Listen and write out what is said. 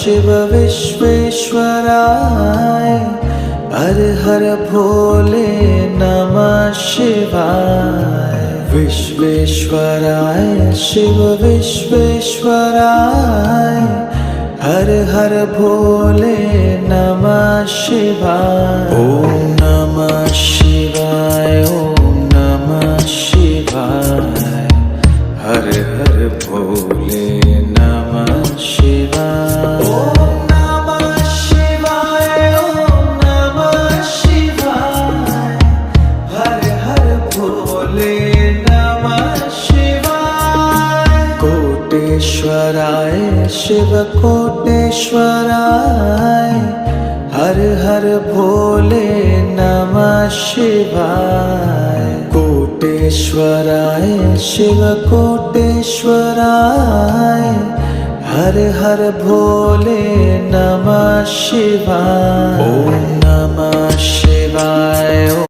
शिव विश्वेश्वराय हर हर भोले नमः शिवाय। विश्वेश्वराय शिव विश्वेश्वराय हर हर भोले नमः शिवाय। ओम नमः शिवाय ओम नमः शिवाय हर हर भोले नमः शिवाय। ओम नमः शिवाय ओम नमः शिवाय हर हर भोले नमः शिवाय। कोटेश्वराय शिव कोटेश्वराय हर हर भोले नमः शिवाय। कोटेश्वराय शिव कोटेश्वराय हर हर भोले नमः शिवाय। ओम नमः शिवाय